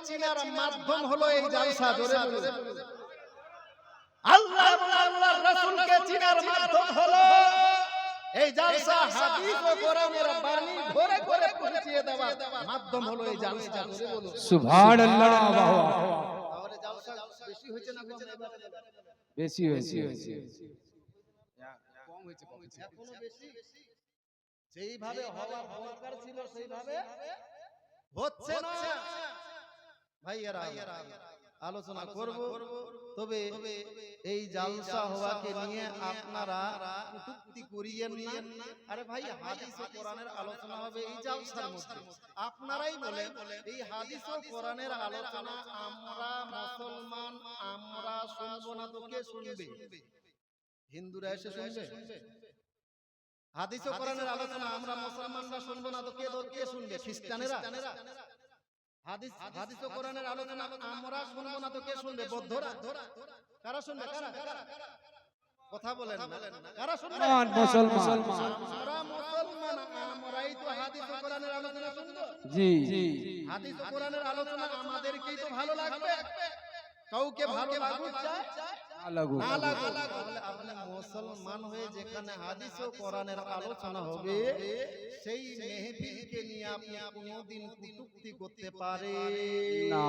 চিনার মাধ্যম হলো এই জালসা। জোরে জোরে আল্লাহ এবং আল্লাহর রাসূলকে চিনার মাধ্যম হলো এই জালসা। হাদিস ও কোরআনের বাণী ঘরে ঘরে পৌঁছিয়ে দেওয়ার মাধ্যম হলো এই জালসা। জোরে বলুন সুবহানাল্লাহ। তাহলে জালসা বেশি হয়েছে না কম? বেশি হয়েছে। কম হয়েছে, এখনো বেশি। যেইভাবে হওয়ার দরকার ছিল সেইভাবে হচ্ছে না। ভাইয়েরা আলোচনা করব, তবে এই জালসা হওয়াকে নিয়ে আপনারা কটূক্তি করিয়েন না। আরে ভাই, হাদিস ও কোরআনের আলোচনা হবে এই জালসার মধ্যে। আপনারাই বলেন এই হাদিস ও কোরআনের আলোচনা আমরা মুসলমান আমরা শুনবো না তো কে শুনবে? হিন্দুরা এসে শুনবে? হাদিস ও কোরআনের আলোচনা আমরা মুসলমানরা শুনবো না তো কে শুনবে? খ্রিস্টানেরা। হাদিস ও কোরআনের আলোচনা আমরা শুনবো না তো কে শুনবে? বৌদ্ধরা। কারা শুনবে? কথা বলেন না, কারা শুনবে? মুসলমান। আমরা মুসলমান, আমরাই তো হাদিস ও কোরআনের আলোচনা শুনবো। জি। হাদিস ও কোরআনের আলোচনা আমাদেরকেই তো ভালো লাগবে। কাউকে ভালো লাগুক না লাগুক, তাহলে আপনি মুসলমান হয়ে যেখানে হাদিস ও কোরআনের আলোচনা হবে সেই মেহফিলকে নিয়ে আপনি কোনোদিন কটূক্তি করতে পারেন না।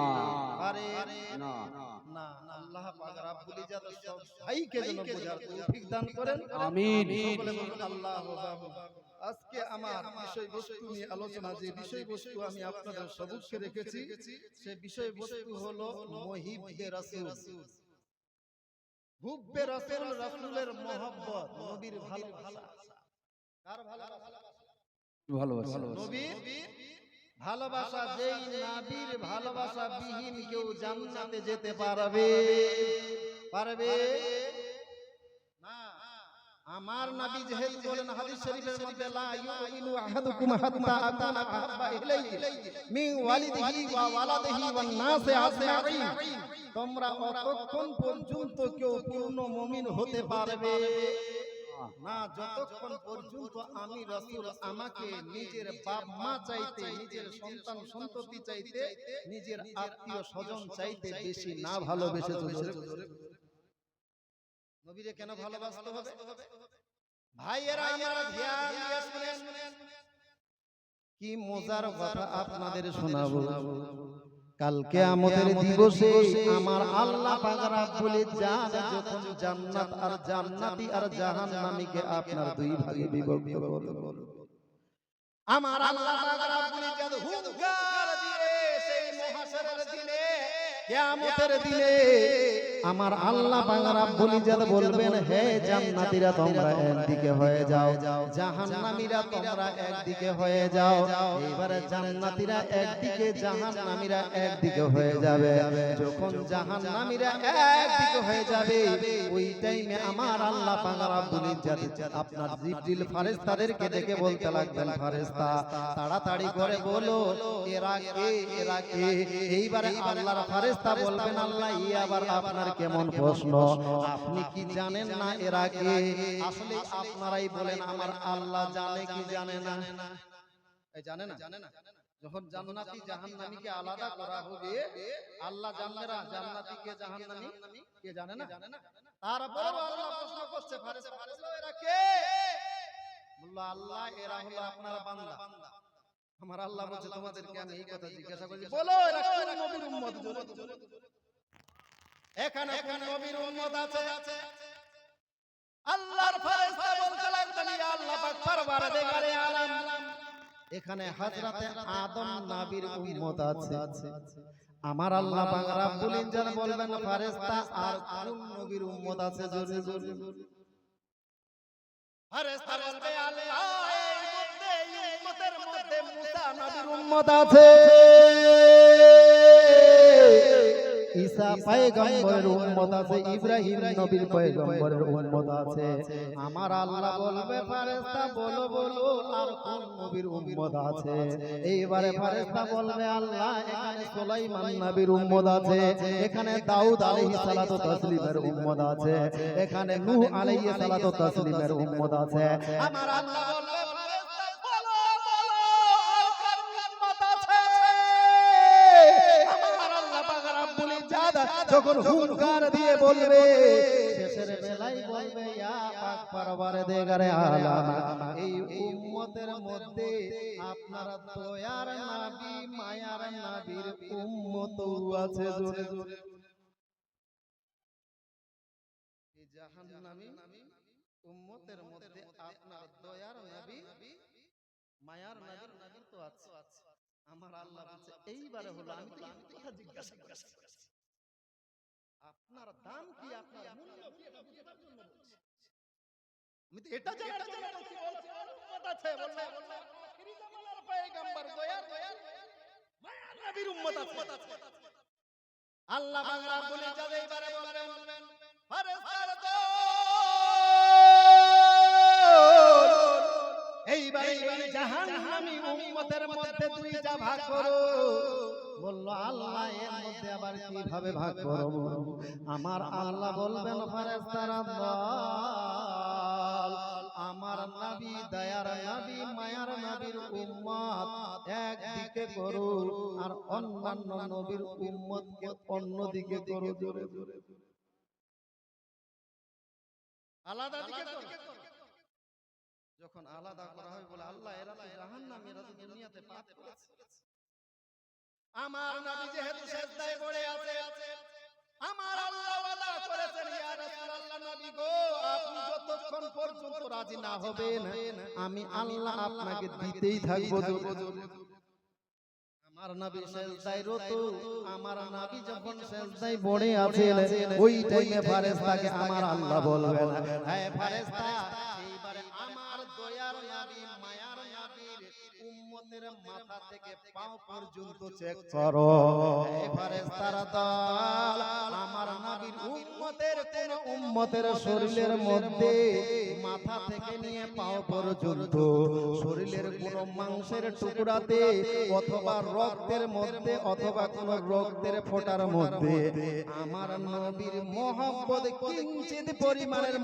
আল্লাহ পাক রব্বুল ইজ্জত সব ভাইকে যেন বোঝার তৌফিক দান করেন। আমিন। সকলে বলুন আল্লাহু আকবার। আজকে আমার বিষয়বস্তু নিয়ে আলোচনা, যে বিষয়বস্তু আমি আপনাদের সম্মুখে রেখেছি সে বিষয়বস্তু হলো মুহিব্বে রাসূল। হুব্বে রাসূল, রাসূলের মহব্বত, নবীর ভালোবাসা। কার ভালোবাসা? নবীর ভালোবাসা। যেই নবীর ভালোবাসা বিহীন কেউ জান্নাতে যেতে পারবে না। আমার নবী যেহেতু বলেন হাদিস শরীফের মধ্যে, লা ইউমিনু আহাদুকুম হাত্তা আকুনা আহাব্বা ইলাইহি মিন ওয়ালিদিহি ওয়া ওয়ালাদিহি ওয়ান নাসি আজমাইন। তোমরা অতক্ষণ পর্যন্ত কেউ পূর্ণ মুমিন হতে পারবে না যতক্ষণ পর্যন্ত আমি রাসূল আমাকে নিজের বাপ মা চাইতে, নিজের সন্তান সন্ততি চাইতে, নিজের আত্মীয় স্বজন চাইতে বেশি না ভালোবেসে চলছে। নবীরে কেন ভালোবাসতে হবে? ভাইয়েরা আমার ধ্যান দিয়ে শুনেন, কি মজার কথা আপনাদের শোনাবো। কাল কিয়ামতের দিবসে আমার আল্লাহ পাক রব্বুল ইজ্জত যখন জান্নাত আর জান্নাতি আর জাহান্নামীকে আপনার দুই ভাগে বিভক্ত করবে, আমার আল্লাহ পাক রব্বুল ইজ্জত হুঙ্কার দিয়ে সেই মহাশরের দিনে, কিয়ামতের দিনে আমার আল্লাহ পাক রব্বুল ইজ্জত বলবেন, হে জান্নাতীরা তোমরা একদিকে হয়ে যাও, জাহান্নামীরা তোমরা একদিকে হয়ে যাও। এবারে জান্নাতীরা একদিকে, জাহান্নামীরা একদিকে হয়ে যাবে। যখন জাহান্নামীরা একদিকে হয়ে যাবে ওই টাইমে আমার আল্লাহ পাক রব্বুল ইজ্জত আপনার জিবরিল ফেরেশতাদেরকে ডেকে বলতে লাগবেন, ফেরেশতা তাড়াতাড়ি করে বলো এরা কে, এরা কে। এইবারে আল্লাহর ফেরেশতা বলবেন, আল্লাহ ই আবার আপনার কেমন প্রশ্ন, আপনি কি জানেন না এরা কে? আসলে আপনারাই বলেন, আমার আল্লাহ জানে কি জানে না? জানে না। যখন জান্নাতি জাহান্নামীকে আলাদা করা হবে, আল্লাহ জানে না জান্নাতি কে জাহান্নামী কে, জানে না। তারপর আল্লাহ প্রশ্ন করছে, ফেরেশতা বলল এরা কে? বলল আল্লাহ এরা হলো আপনার বান্দা। আমার আল্লাহ বলছে তোমাদেরকে আমি এই কথা জিজ্ঞাসা করছি, বলো এরা কোন নবীর উম্মত? এখানে কোন নবীর উম্মত আছে? আল্লাহর ফেরেশতা বলতে লাগলেন, ইয়া আল্লাহ পাক পরওয়ারদিগারে আলম, এখানে হযরতে আদম নবীর উম্মত আছে। আমার আল্লাহ পাক রব্বুল ইজ্জত বলবেন, ফেরেশতা আর কোন নবীর উম্মত আছে? জোরে জোরে ফেরেশতা বলবে, আল্লাহ এই মধ্যে উম্মতের মধ্যে মুসা নবীর উম্মত আছে, ঈসা পয়গম্বরের উম্মত আছে, ইব্রাহিম নবীর পয়গম্বরের উম্মত আছে। আমার আল্লাহ বলবে, ফেরেশতা বলো বলো আর কোন নবীর উম্মত আছে? এইবারে ফেরেশতা বলবে, আল্লাহ এখানে সুলাইমান নবীর উম্মত আছে, এখানে দাউদ আলাইহিস সালাতু তাসলিমের উম্মত আছে, এখানে নূহ আলাইহিস সালাতু তাসলিমের উম্মত আছে। আমার আল্লাহ বলবে, ফেরেশতা বলো বলো আর কার উম্মত আছে? আমার যখন হুঙ্কার দিয়ে বলবে শেষের বেলায় বলবে ইয়া পাক পরওয়ারদিগারে আলাম এই উম্মতের মধ্যে আপনার দয়ার নবী মায়ার নবীর উম্মতও আছে জোরে জোরে এই জাহান্নামী উম্মতের মধ্যে আপনার দয়ার নবী মায়ার নবীর তো আছে আমার আল্লাহ বলছে এইবারে হলো আমি তো এই কথা জিজ্ঞাসা করছি আপনার দাম কি আপনার মূল্য কি এটা বুঝার জন্য বলছি আমি তো এটা জানার জন্য বলছি উম্মত আছে বললে আখিরি জামানার পয়গম্বর দয়ার মায়ার নবীর উম্মত আছে আল্লাহ বাংলা বলে যাবে এইবারে বলবেন ফেরেশতার দল এইবারে এই জাহান্নামী উম্মতের মধ্যে দুইটা ভাগ করো বলল আল্লাহ এর মধ্যে আবার কিভাবে ভাগ করব আমার আল্লাহ বলবেন ফেরেশতারা দল আমার নবী দয়ার নবী মায়ার নবীর উম্মত একদিকে করো আর অন্যান্য নবীর উম্মতকে অন্যদিকে করো জোরে জোরে আলাদা দিকে করো যখন আলাদা করা হয় বলে আল্লাহ এরা তো জাহান্নামী এরা তো দুনিয়াতে পাপ করেছে আমার নবী যেহেতু সিজদায় পড়ে আছে আমার আল্লাহ ওয়াদা করেছেন ইয়া রাসূলুল্লাহ নবী গো আপনি যতক্ষণ পর্যন্ত রাজি না হবেন আমি আল্লাহ আপনাকে দিতেই থাকবো আমার নবী সিজদায় রত আমার নবী যখন সিজদায় পড়ে আছেন ওই টাইমে ফেরেশতাকে আমার আল্লাহ বলবেন হে ফেরেশতা এইবারে আমার দয়ার নবী মায়ার নবীর উম্মতের মাথা থেকে পা পর্যন্ত চেক করো হে ফেরেশতারা দল আমার নবীর উম্মতের কোন উম্মতের শরীরের মধ্যে মাথা থেকে নিয়ে পা পর্যন্ত শরীরের কোন মাংসের টুকরাতে অথবা রক্তের মধ্যে অথবা কোন রক্তের ফোঁটার মধ্যে আমার নবীর মহব্বত কিঞ্চিত পরিমাণের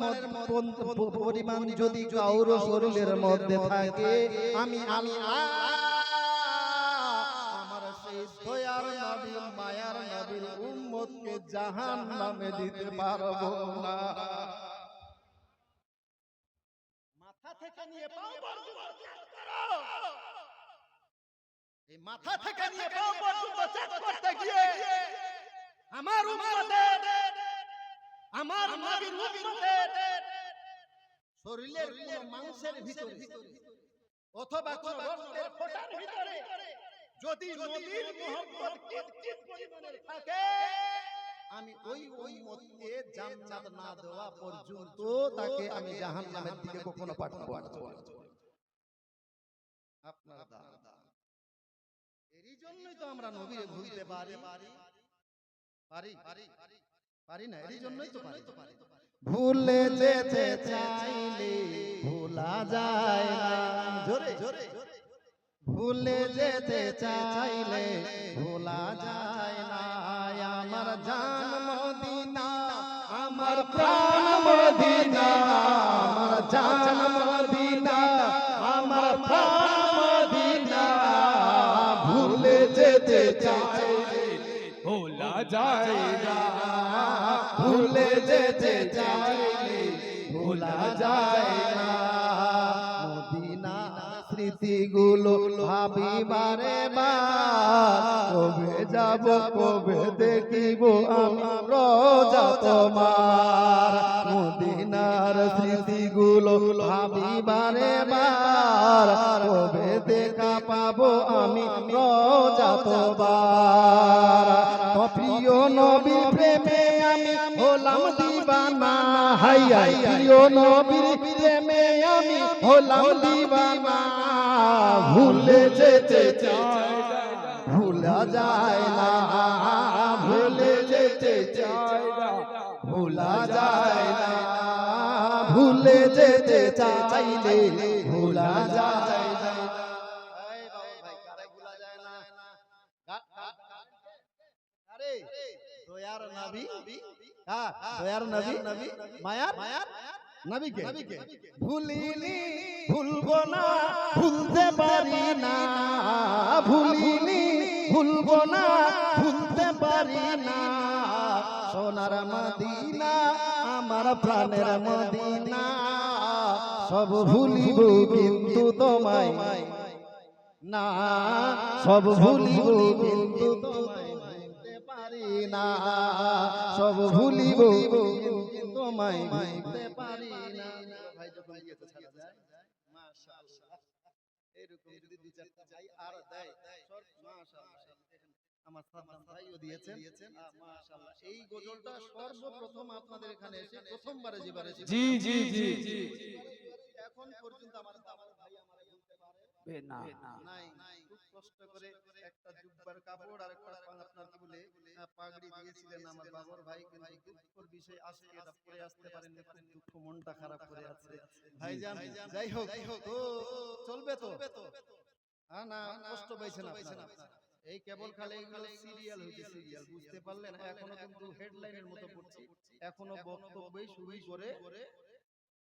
পরিমাণ যদি কারো শরীরের মধ্যে থাকে আমি আল্লাহ আমার সেই দয়ার নবী মায়ার নবীর উম্মতকে জাহান্নামে দিতে পারবো না মাথা থেকে নিয়ে পা পর্যন্ত এই মাথা থেকে নিয়ে পা পর্যন্ত চেক করতে গিয়ে আমার উম্মতের আমার নবীর উম্মতের শরীরের কোন মাংসের ভিতরে অথবা কোন রক্তের ফোঁটার ভিতরে যদি নবীর মহব্বত কিঞ্চিত পরিমাণের থাকে আমি ওই উম্মতকে জান্নাত না দেওয়া পর্যন্ত তাকে আমি জাহান্নামের দিকে কখনো পাঠাবো না আপনার দান এরই জন্যই তো আমরা নবীরে ভুলতে পারি না এরই জন্যই তো পারি ভুলে যেতে চাইলে ভোলা যায় না জোরে জোরে ভুলে যেতে চাইলে ভোলা যায় না আমার জান মদিনা আমার প্রাণ মদিনা আমার জান মদিনা আমার প্রাণ মদিনা ভুলে যেতে চাইলে ভোলা যায় না ভুলে যেতে চাইলে ভোলা যায় না মদিনা স্মৃতিগুলো ভাবি বারে বার কবে যাব কবে দেখিব আমার রোজা তোমার মদিনার স্মৃতিগুলো ভাবি বারে বার কবে দেখা পাবো আমি রোজা তোমার প্রিয় নবীর প্রেমে আমি হলাম দিবানা হাই হাই প্রিয় নবীর প্রেমে আমি হলাম দিবানা ভুলে যেতে চাই ভুলা যায় না ভুলে যেতে চাই ভুলা যায় না ভুলে যেতে চাইলে ভুলা যায় না দয়ার নবী দয়ার নবী মায়ার নবীকে ভুলিনি ভুলবো না ভুলতে পারি না ভুলিনি ভুলবো না ভুলতে পারি না সোনার মদিনা আমার প্রাণের মদিনা সব ভুলিব কিন্তু তোমায় না সব ভুলিব কিন্তু তোমায় ভুলতে পারি না সব ভুলিব কিন্তু তোমায় ভুলতে পারি না ভাই যখন গিয়েছে ছাড়া যায় মাশাআল্লাহ এরকম যদি দুই চারটা ভাই আর দেয় মাশাআল্লাহ আমার সাদ্দাম ভাইও দিয়েছেন মাশাআল্লাহ এই গজলটা সর্বপ্রথম আপনাদের এখানে এসে প্রথমবারে যেবারে জি জি জি জি এখন পর্যন্ত আমার দামাল ভাই আমারে বলতে পারে না নাই খুব কষ্ট করে একটা জুব্বার কাপড় আর একটা আপনার কি বলে পাগড়ি দিয়েছিলেন আমার বাবর ভাই কিন্তু দুঃখের বিষয় আজকে এটা পরে আসতে পারেন খুব দুঃখ মনটা খারাপ করে আছে ভাইজান যাই হোক তো চলবে তো না কষ্ট পাইছেন আপনারা এই কেবল খালি এগুলো সিরিয়াল হইছে সিরিয়াল বুঝতে পারলেন এখনো কিন্তু হেডলাইনের মতো পড়ছি এখনো বক্তব্যই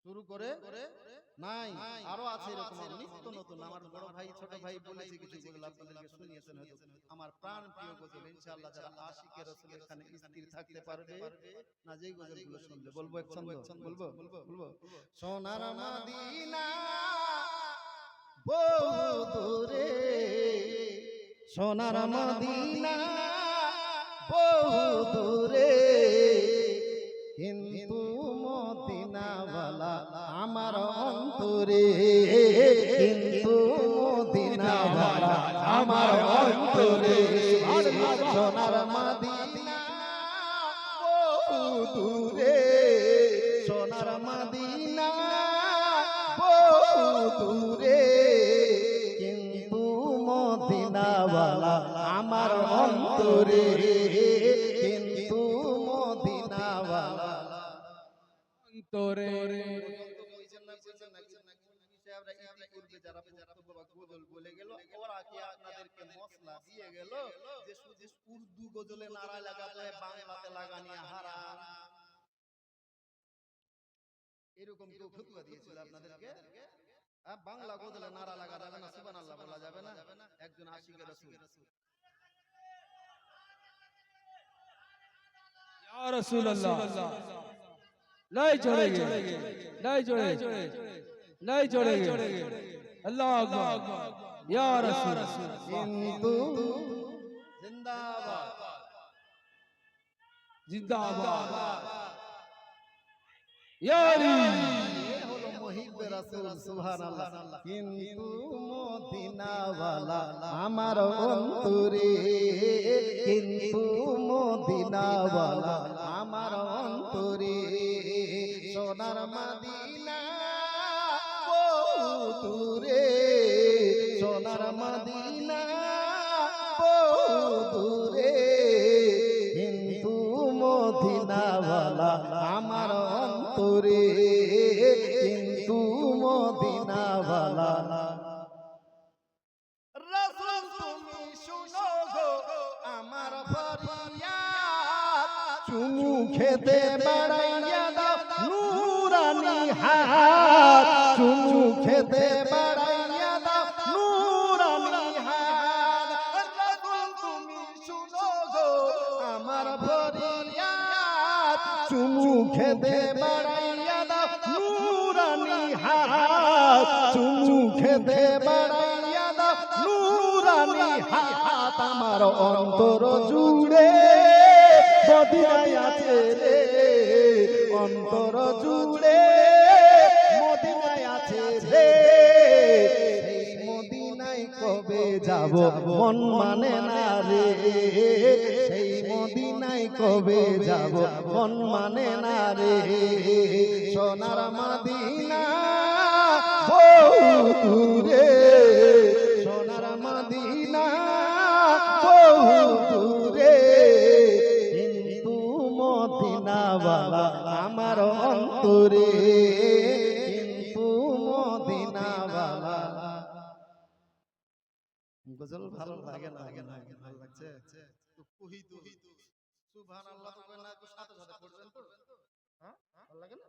শুরু করে নাই আরো আছে এরকম নিত্য নতুন আমার বড় ভাই ছোট ভাই বলেছে কিছু গজল আপনাদেরকে শুনিয়েছেন হয়তো আমার প্রাণ প্রিয় গজল ইনশাআল্লাহ যারা আশিকে রাসূলের এখানে স্থির থাকতে পারবে না যেই গজলগুলো শুনবে বলবো এক ছন্দ বলবো সোনার মদিনা বহু দূরে সোনার মদিনা বহু দূরে কিন্তু মদিনাওয়ালা আমার অন্তরে কিন্তু মদিনাওয়ালা আমার অন্তরে সোনার মদিনা বহু দূরে সোনার মদিনা বহু দূরে কিন্তু মদিনাওয়ালা আমার অন্তরে কিন্তু মদিনাওয়ালা অন্তরে যারা গজল বলে গেল ওরা কি আপনাদেরকে মশলা দিয়ে গেল যে শুধু উর্দু গজলে নারা লাগাতে হয় বাংলাতে লাগানিয়া হারাম এরকম কেউ ফতোয়া দিয়েছিল আপনাদেরকে বাংলা গজলে নারা লাগা যাবে না সুবহানাল্লাহ বলা যাবে না একজন আশিকে রাসূল ইয়া রাসূলুল্লাহ লাই চড়েগে লাই চড়ে লাই চড়েগে আল্লাহু আকবার ইয়া রাসূল কিন্তু জিন্দাবাদ জিন্দাবাদ ইয়ারি হলো মুহিব রাসূল সুবহানাল্লাহ কিন্তু মদিনাওয়ালা আমার অন্তরে কিন্তু মদিনাওয়ালা আমার অন্তরে সোনার মদিনা বহু দূরে সোনার মদিনা বহু দূরে কিন্তু মদিনাওয়ালা আমার অন্তরে কিন্তু মদিনাওয়ালা রাসূল তুমি শুনো গো আমার ফরিয়াদ চুমু খেতে বাড়াইয়া দাও নূরানি হাত চুমু খেতে বাড়াইয়া দাও নূরানি হাত রাসূল তুমি শুনো গো আমার ফরিয়াদ চুমু খেতে বাড়াইয়া দাও নূরানি হাত চুমু খেতে বাড়াইয়া দাও নূরানি হাত আমার অন্তর জুড়ে মদিনায় আছে রে অন্তর জুড়ে মদিনায় আছে রে সেই মদিনায় কবে যাব মন মানে না রে সেই মদিনায় কবে যাব মন মানে না রে সোনার মদিনা বহু দূরে সোনার মদিনা বহু দূরে কিন্তু মদিনাওয়ালা আমার অন্তরে কিন্তু মদিনাওয়ালা গজল ভালো লাগে না ভালো লাগছে তো কহি তো সুবহানাল্লাহ তো না তো সাথে সাথে পড়বেন তো হ্যাঁ ভালো লাগে না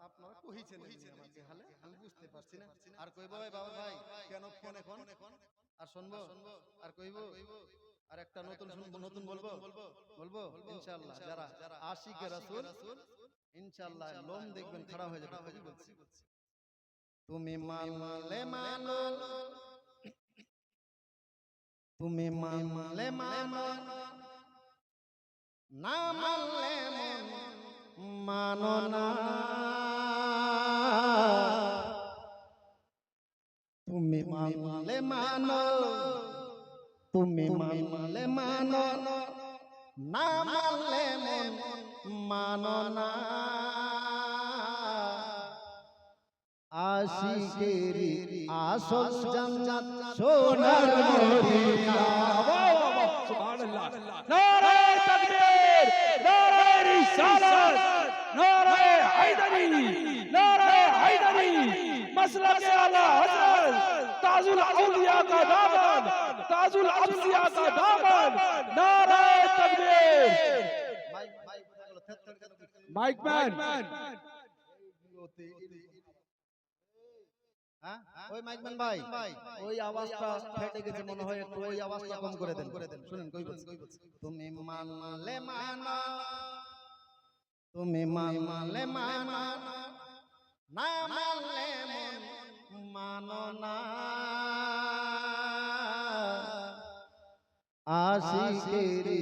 আপনারা কহিছেন আমাকে হালে আমি বুঝতে পারছি না আর কইব ভাই বাবা ভাই কেন ফোন এখন আর শুনবো আর কইব আর একটা নতুন শুনবো, নতুন বলবো বলবো ইনশাআল্লাহ। যারা আশিকে রাসূল ইনশাআল্লাহ লোম দেখবেন খাড়া হয়ে যাবে। কবি বলছি, তুমি মানলে মানো, তুমি মানলে মানো, না মানলে মন মানো না। তুমি মানলে মানো, তুমি মানলে মানো, না মানলে মন মানো না। আশিকেরি আসল জান্নাত সোনার মদিনা। সুবহানাল্লাহ। নারে তাকবীর, নারে রিসালাত, নারে হায়দারি, নারে হায়দারি, মসলকে আলা হযরত তাজুল আউলিয়া का दामन, ताजुल अब्सिया का दामन। नारे तकबीर। माइक मैन, হ্যাঁ ওই মাইকম্যান ভাই, ওই আওয়াজটা ফেটে গেছে মনে হয়, একটু ওই আওয়াজটা কম করে দেন। শুনেন কই বলছি, তুমি মানলে মানো, তুমি মানলে মানো, না মানলে মন মানো না। আশিকেরি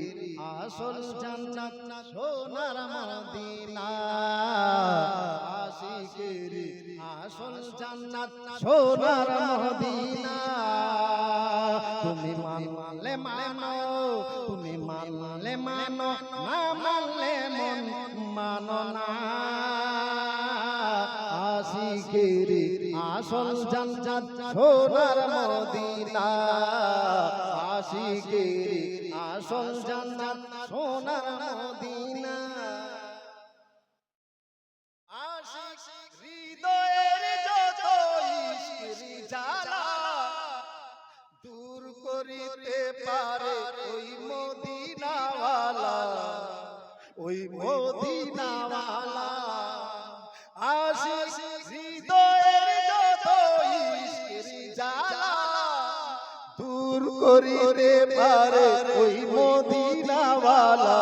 আসল জান্নাত সোনার মদিনা। আশিকেরি আসল জান্নাত সোনার মদিনা। তুমি মানলে মানো, তুমি মানলে মানো, না মানলে মন মানো না। আশিকেরি আসল জান্নাত সোনার মদিনা। আশিকেরি আসল জান্নাত সোনার মদিনা। আশিক হৃদয়ের যত ইশকের জ্বালা দূর করিতে পারে ওই মদিনাওয়ালা, ওই মদিনাওয়ালা। আশিক হৃদয়ের যত ইশকের জ্বালা দূর করিতে পারে ওই মদিনাওয়ালা,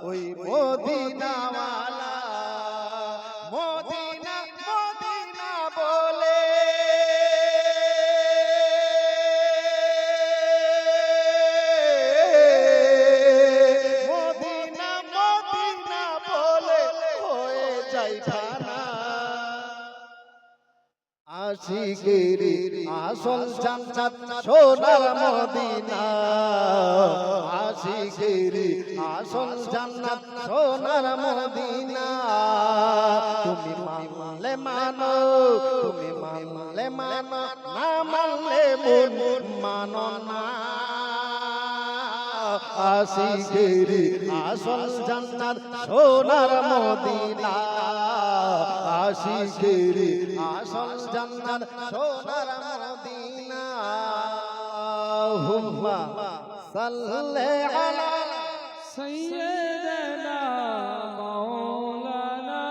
ওই মদিনাওয়ালা। মদিনা মদিনা বলে মদিনা মদিনা বলে হয়ে যায় খানা। আশিকেরি আসল জান্নাত সোনার মদিনা। আশিকেরি আসল জান্নাত সোনার মদিনা। তুমি মানলে মানো, তুমি মানলে মানো, না মানলে মন মানো না। আশিকেরি আসল জান্নাত সোনার মদিনা। আশিকেরি আসল জান্নাত সোনার মদিনা। হুম্মা সাল্লি আলা सैयदना मौलाना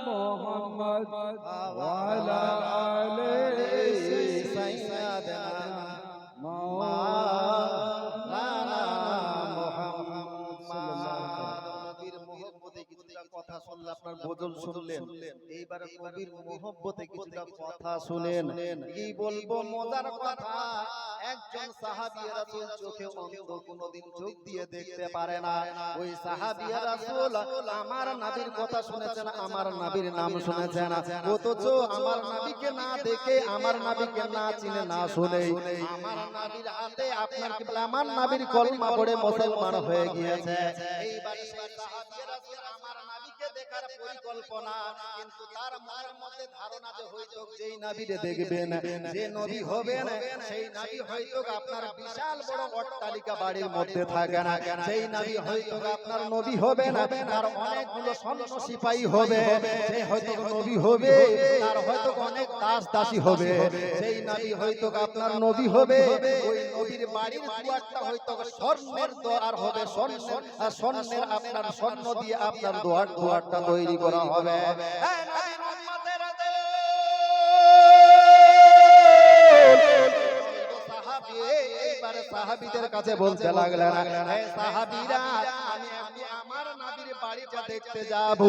मोहम्मद वाला आले সাইয়্যিদানা মাওলানা মুহাম্মদ সাল্লাল্লাহু। নবীর মুহাব্বতে কিছুটা কথা শুনলে, আপনার গজল শুনলেন, এইবার নবীর মুহাব্বতে কিছুটা কথা শুনেন। কি বলবো মজার কথা, একজন সাহাবী রাসূল চোখে অন্ধ, কোনদিন চোখ দিয়ে দেখতে পারে না। ওই সাহাবী রাসূল আমার নবীর কথা শুনেছেন, আমার নবীর নাম শুনেছেন, অথচ আমার নবীকে না দেখে, আমার নবীকে না চিনে না শুনে আমার নবীর হাতে আপনার কি বলে আমার নবীর কলমা পড়ে মুসলমান হয়ে গিয়েছে। এইবার সেই সাহাবী রাসূল আমার নবীকে দেখার পরিকল্পনা, কিন্তু তার মনের মধ্যে ধারণা যে হয়তো যেই নবীকে দেখবেন, যে নবী হবেন, সেই নবী হয়তো আপনার বিশাল বড় অট্টালিকা বাড়ির মধ্যে থাকে না। সেই নবী হয়তো আপনার নবী হবে না, তার অনেকগুলো সৈন্য সিপাহী হবে। সেই হয়তো নবী হবে, তার হয়তো অনেক দাস দাসী হবে। সেই নবী হয়তো আপনার নবী হবে, ওই নবীর বাড়ির দুয়ারটা হয়তো স্বর্ণের দুয়ার হবে। স্বর্ণের আপনার স্বর্ণ দিয়ে আপনার দুয়ারটা তৈরি করা হবে। এই নবীর উম্মতেরা দিয়ে এইবারে সাহাবীদের কাছে বলতে লাগলেন, হে সাহাবীরা, আমি একটু আমার নবীর বাড়িটা দেখতে যাব,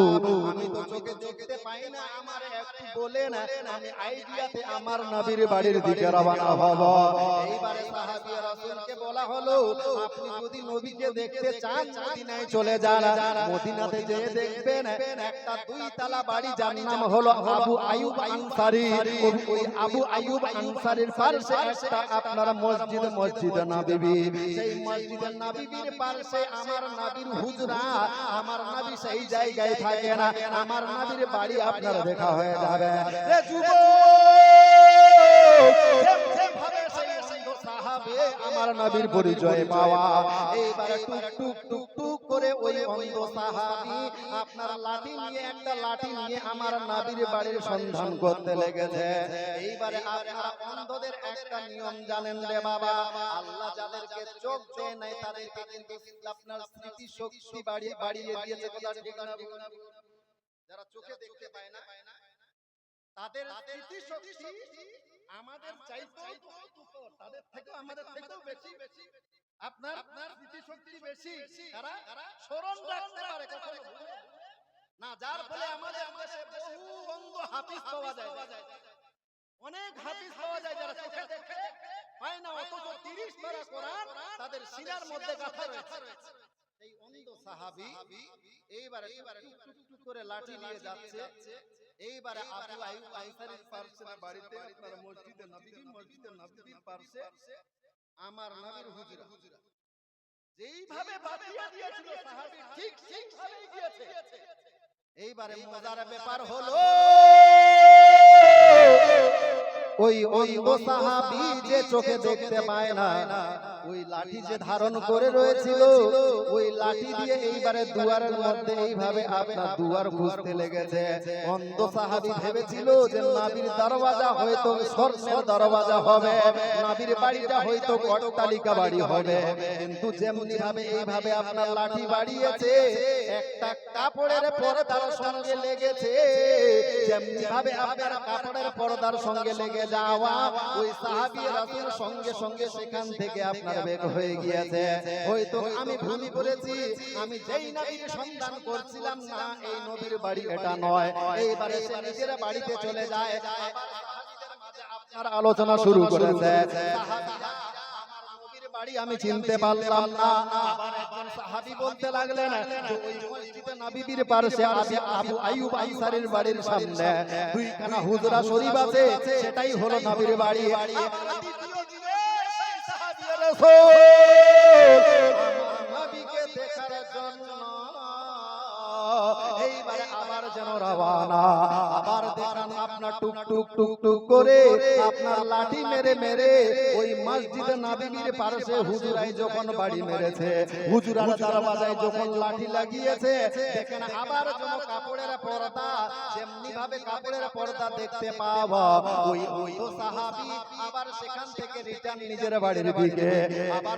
আমি তো চোখে দেখতে পাই না, আমার একটু বলেন, আমি আইডিয়াতে আমার নবীর বাড়ির দিকে রওনা হব। এইবারে সাহাবী রাসূলকে বলা হলো, আপনি যদি নবীকে দেখতে চান মদিনায় চলে যান, মদিনাতে যেয়ে দেখবেন একটা দুই তলা বাড়ি, যার নাম হলো আবু আইয়ুব আনসারী। ওই আবু আইয়ুব আনসারীর পাশে একটা আপনার মসজিদ নববী, সেই মসজিদ নববীর পাশে আমার নবীর হুজরা, আমার নবী সেই জায়গায় থাকে না, আমার নবীর বাড়ি আপনার দেখা হয়ে যাবে। রে যুবক, যেভাবে সেই অন্ধ সাহাবে আমার নবীর পরিচয় পাওয়া, এইবারে টুক টুক টুক টুক করে ওই অন্ধ সাহাবী আপনার লাঠি নিয়ে, একটা লাঠি নিয়ে আমার নবীর বাড়ির সন্ধান করতে লেগেছে। এইবারে আপনারা অন্ধদের একটা নিয়ম জানেন রে বাবা, আল্লাহ যাদেরকে চোখ দেয় নাই তাদেরকে কিন্তু আপনার স্মৃতি শক্তি বাড়িয়ে দিয়েছে। কথা ঠিক না? যারা চোখে দেখতে পায় না তাদের স্মৃতি শক্তি আমাদের চাইতেও তাদের থেকেও আমাদের থেকেও বেশি। আপনার স্মৃতি শক্তি বেশি, তারা স্মরণ রাখতে পারে কখনো না, যার ফলে আমাদের দেশে বহু অন্ধ হাফিজ পাওয়া যায়, অনেক হাফিজ পাওয়া যায় যারা চোখে দেখে পায় না, অথচ 30 পারা কোরআন তাদের সিনার মধ্যে গাঁথা রয়েছে। এই অন্ধ সাহাবী এইবারে টুক টুক করে লাঠি নিয়ে যাচ্ছে। এইবারে আবু আইয়ুব আনসারীর পাশে বাড়িতে আপনার মসজিদে নববীর পাশে আমার নবীর হুজরা, যেইভাবে বাতিয়ে দিয়েছিল সাহাবী ঠিক সেইভাবেই দিয়েছে। এইবারে মজার ব্যাপার হলো, ওই অন্ধ সাহাবী যে চোখে দেখতে পায় না, ওই লাঠি যে ধারণ করে রয়েছিল, ওই লাঠি দিয়ে এইবারে দুয়ারের মধ্যে এইভাবে আপনার দুয়ার খুঁজতে লেগেছে। অন্ধ সাহাবী ভেবেছিল যে নবীর দরওয়াজা হয়তো স্বর্ণের দরওয়াজা হবে, নবীর বাড়িটা হয়তো অট্টালিকা বাড়ি হবে, কিন্তু যেমনি ভাবে এইভাবে আপনার লাঠি বাড়িয়েছে, একটা কাপড়ের পর্দার সঙ্গে লেগেছে, যেমনি ভাবে আপনার কাপড়ের পর্দার সঙ্গে লেগে যাওয়া, ওই সাহাবী রাসূল সঙ্গে সঙ্গে সেখান থেকে আপনার বের হয়ে গিয়েছে। হয়তো আমি ভুল করেছি, আমি যেই নবীর সন্ধান করছিলাম না, এই নবীর বাড়ি এটা নয়। এইবারে সে নিজের বাড়িতে চলে যায়, আপনার আলোচনা শুরু করেছে। সাহাবীরা আমার নবীর বাড়ি আমি চিনতে পারলাম না। আবার একজন সাহাবী বলতে লাগলেন যে ওই মসজিদে নববীর পাশে আবু আইয়ুব আনসারীর বাড়ির সামনে দুইখানা হুজরা শরীফ আছে, সেটাই হলো নবীর বাড়ি। নবীকে দেখার জন্য এইবারে আবার যেন রওনা, আবার দেখেন আপনার টুক টুক টুক টুক করে আপনার লাঠি মেরে মেরে ওই মসজিদে নববীর পাশে হুজুরাই যখন বাড়ি মেরেছে, হুজুরার দরওয়াজায় যখন লাঠি লাগিয়েছে, দেখেন আবার যেন কাপড়ের পর্দা, যেমনি ভাবে কাপড়ের পর্দা দেখতে পাওয়া, ওই সাহাবী আবার সেখান থেকে রিটার্ন নিজের বাড়ির দিকে। আবার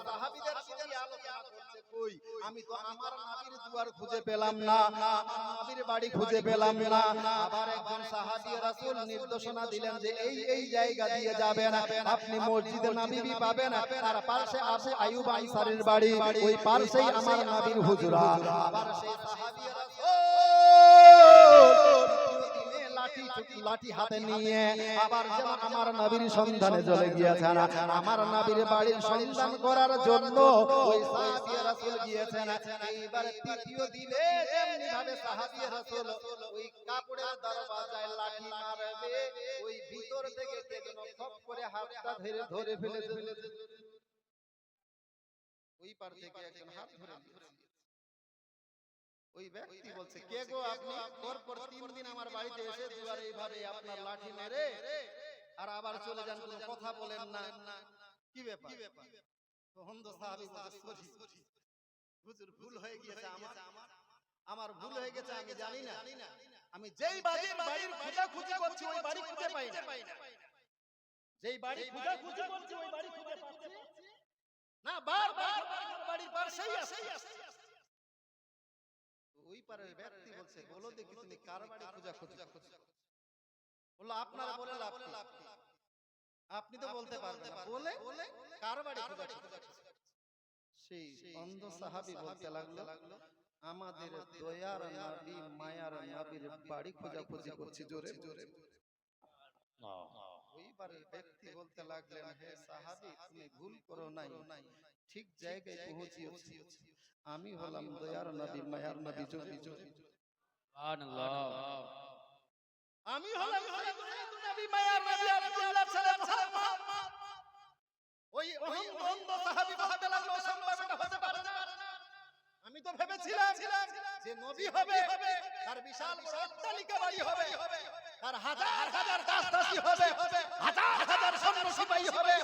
সাহাবীদের সঙ্গে আলোচনা করছে, কই আমি তো আমার নবীর দুয়ার খুঁজে পেলাম না, আমার নবীর বাড়ি খুঁজে পেলাম না। আবার একজন সাহাবী রাসূল নির্দেশনা দিলেন যে এই জায়গা দিয়ে যাবেন, আপনি মসজিদে নববী পাবেন, আর পাশে আবু আইয়ুব আনসারীর বাড়ি, ওই পাশেই আমার নবীর হুজরা। আবার সেই সাহাবী রাসূল লাঠি হাতে নিয়ে আবার যেন আমার নবীর সন্ধানে চলে গিয়েছেন, আমার নবীর বাড়ির সন্ধান করার জন্য ওই সাহাবী রাসূল গিয়েছেন। এইবারে তৃতীয় দিনে যেমনি ভাবে সাহাবী রাসূল ওই কাপড়ের দরওয়াজায় লাঠি মারবে, ওই ভিতর থেকে কে যেন খপ করে হাতটা ধরে ফেলেছে। ওই পার থেকে একজন হাত ধরে নিয়েছে। ওই ব্যক্তি বলছে, কে গো আপনি? পরপর 3 দিন আমার বাড়িতে এসে দুয়ারে এইভাবে আপনার লাঠি মেরে আর আবার চলে যান, কোনো কথা বলেন না, কি ব্যাপার? তো অন্ধ সাহাবী বলছে, সরি হুজুর, ভুল হয়ে গিয়েছে, আমার ভুল হয়ে গেছে, আমি জানি না, আমি যেই বাড়ির খোঁজাখুঁজি করছি ওই বাড়ি খুঁজে পাই না, যেই বাড়ি খোঁজাখুঁজি করছি ওই বাড়ি খুঁজে পাচ্ছি না, বারবার বাড়ির পাশেই আছে। ওই পারের ব্যক্তি বলছে, বলো দেখি তুমি কার বাড়ি খোঁজাখুঁজি? বললো আপনারা বলে লাভ কি? আপনি তো বলতে পারবেন না, বলে কার বাড়ি খোঁজাখুঁজি? সেই অন্ধ সাহাবী বলতে লাগলো, আমাদের দয়ার নবী মায়ার নবীর বাড়ি খোঁজাখুঁজি করছি জোরে জোরে। ওইবার ব্যক্তি বলতে লাগলেন, হে সাহাবী, তুমি ভুল করো নাই, ঠিক জায়গায় পৌঁছিয়েছি। আমি হলাম দয়ার নবী মায়ার নবী, জোরে জোরে। আমি হলাম সাইয়্যিদুন নবী মায়ার নবী আব্দুল্লাহ সাল্লাল্লাহু আলাইহি ওয়াসাল্লাম। ওই অন্ধ সাহাবী বলতে লাগলো, সম্ভব এটা হতে পারে না। আমি তো ভেবেছিলাম যে নবী হবে, তার বিশাল বড় অট্টালিকা বাড়ি হবে, তার হাজার হাজার দাস-দাসী হবে, হাজার হাজার সৈন্য সিপাহী হবে,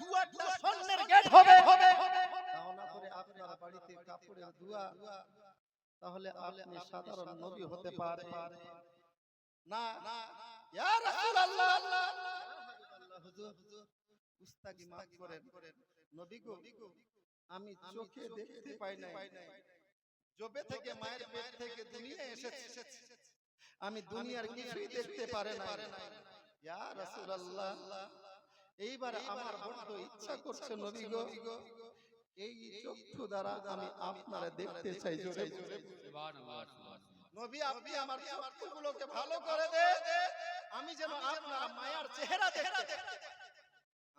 দু একটা স্বর্ণের গেট হবে। তাও না করে আপনার বাড়িতে কাপড়ের ধোয়া, তাহলে আপনি সাধারণ নবী হতে পারে না। ইয়া রাসূলুল্লাহ, হুজুর উস্তাদি মাফ করেন, নবী গো, আমি চোখে দেখতে পাই নাই, জবে থেকে মায়ের পেট থেকে দুনিয়া এসেছে, আমি দুনিয়ার কিছুই দেখতে পারে না। ইয়া রাসূলুল্লাহ, এইবার আমার বড় ইচ্ছা করছে নবী গো, এই চক্ষু দ্বারা আমি আপনারে দেখতে চাই, জোরে জোরে সুবহানাল্লাহ। নবী, আপনি আমার চক্ষুগুলোকে ভালো করে দেন, আমি যেন আপনার মায়ার চেহারা দেখতে।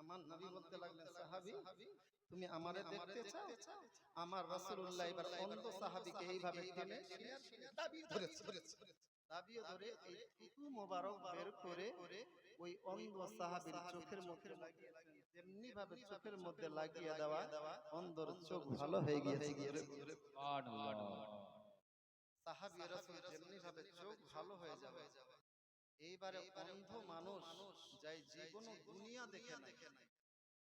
আমার নবী বলতে লাগলেন, সাহাবী, তুমি আমারে দেখতে চাও? আমার রাসূলুল্লাহ এবার অন্ধ সাহাবীকে এইভাবে টেনে দাবিয়ে ধরেছে, দাবিয়ে ধরে এই থুতু মোবারক বের করে ওই অন্ধ সাহাবীর চোখের মধ্যে লাগিয়েছেন। যেমনি ভাবে চোখের মধ্যে লাগিয়ে দেওয়া, অন্ধর চোখ ভালো হয়ে গিয়েছে। সুবহানাল্লাহ। সাহাবী রাসূল যেমনি ভাবে চোখ ভালো হয়ে যাবে, এইবারে অন্ধ মানুষ যাই জীবনও দুনিয়া দেখে নাই,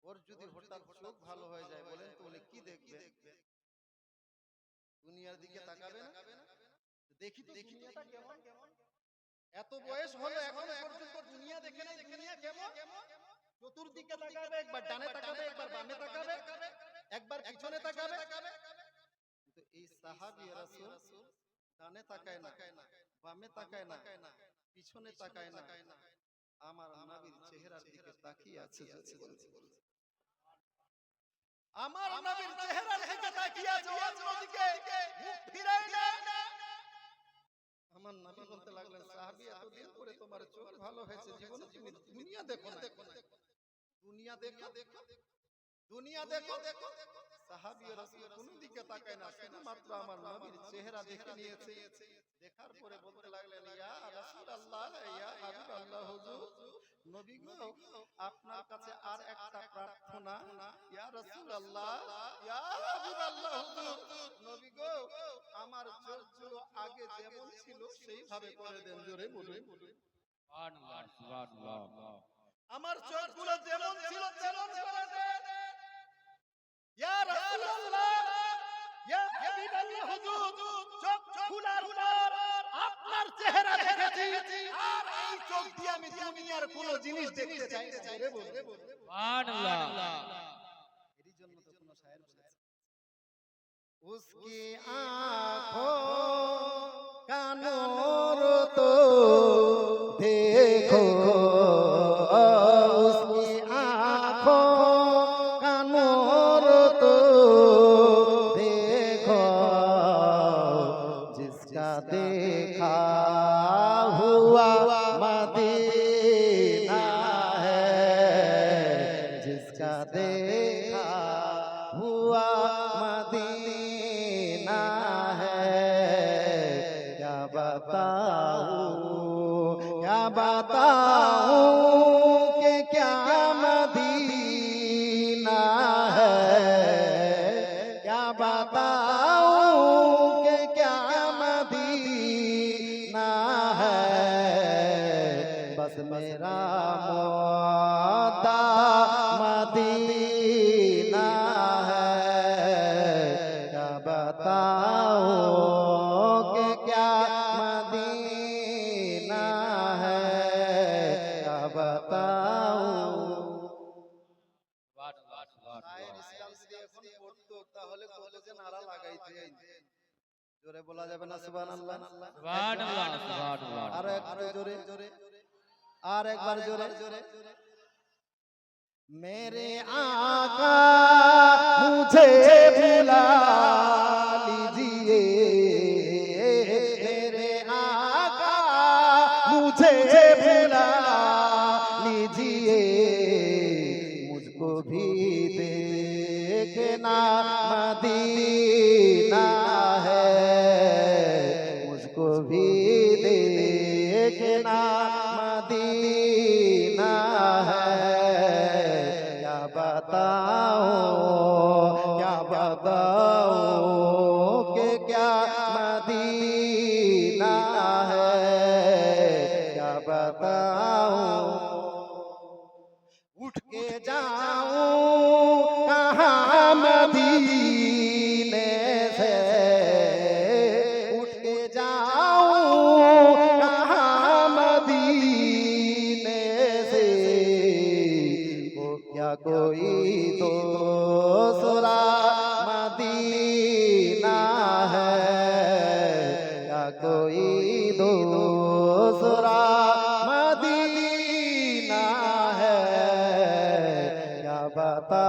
ওর যদি হঠাৎ চোখ ভালো হয়ে যায়, বলেন তো উনি কি দেখবে? দুনিয়ার দিকে তাকাবে না? দেখি তো দুনিয়াটা কেমন। এত বয়স হলো এখনো পর্যন্ত দুনিয়া দেখে নাই, দুনিয়া কেমন? চতুর্দিকে তাকাবে, একবার ডানে তাকাবে, একবার বামে তাকাবে, একবার পিছনে তাকাবে। কিন্তু এই সাহাবী রাসূল ডানে তাকায় না, বামে তাকায় না, পিছনে তাকায় না, আমার নবীর চেহারার দিকে তাকিয়ে আছে। আমার নবীর চেহারার দিকে তাকিয়ে আছে, অন্যদিকে মুখ ফিরায় না। আমার নবী বলতে লাগলেন, সাহাবী, এতদিন পরে তোমার চোখ ভালো হয়েছে, জীবনে তুমি দুনিয়া দেখো না, দুনিয়া দেখো, দুনিয়া দেখো। সাহাবী রাসূল কোন দিকে তাকায় না, শুধুমাত্র আমার নবীর চেহারা দেখে নিয়েছে। দেখার পরে বলতে লাগলেন, ইয়া রাসূলুল্লাহ, ইয়া হাবিবাল্লাহ, হুজুর নবী গো, আপনার কাছে আর একটা প্রার্থনা। ইয়া রাসূলুল্লাহ, ইয়া হাবিবাল্লাহ, হুজুর নবী গো, আমার চোখগুলো আগে যেমন ছিল সেইভাবে করে দেন, জোরে বলুন সুবহানাল্লাহ, সুবহানাল্লাহ। আমার চোখগুলো যেমন ছিল তেমন করে দেন। ইয়া রাসূলুল্লাহ, ইয়া হাবিবাল্লাহ, হুজুর চোখ খোলার পর আপনার চেহারা দেখেছি, আর এই চোখ দিয়ে আমি দুনিয়ার কোনো জিনিস দেখতে চাই না, জোরে বলুন সুবহানাল্লাহ। এরই জন্য তো কোন শায়ের বলেছে, उसकी आँखों का नूर तो देखो, उसकी आँखों का नूर तो देखो, जिसका देखा हुआ मदीना है, जिसका देखा हुआ मदीना है, क्या बताऊं कि क्या मदीना है, क्या बताऊं कि क्या मदीना है, बस मेरा मोदा मदीना है, क्या बताऊं कि क्या मदीना है, क्या बताऊं। তাহলে কলেজে নারা লাগাইতে জোরে বলা যাবে না সুবহানাল্লাহ, সুবহানাল্লাহ, সুবহানাল্লাহ। আর একটু জোরে, আর একবার জোরে। मेरे आका मुझे बुला लीजिए, मेरे आका मुझे बुला लीजिए, मुझको भी देखना मदीना है, मुझको भी देखना मदीना है। क्या बताऊं कि क्या मदीना है, क्या बताऊं। उठ के जाऊं कहाँ मदीने से, उठ के जाऊं कहाँ मदीने से, वो क्या कोई दूसरा मदीना है, क्या कोई दूसरा मदीना है। क्या बता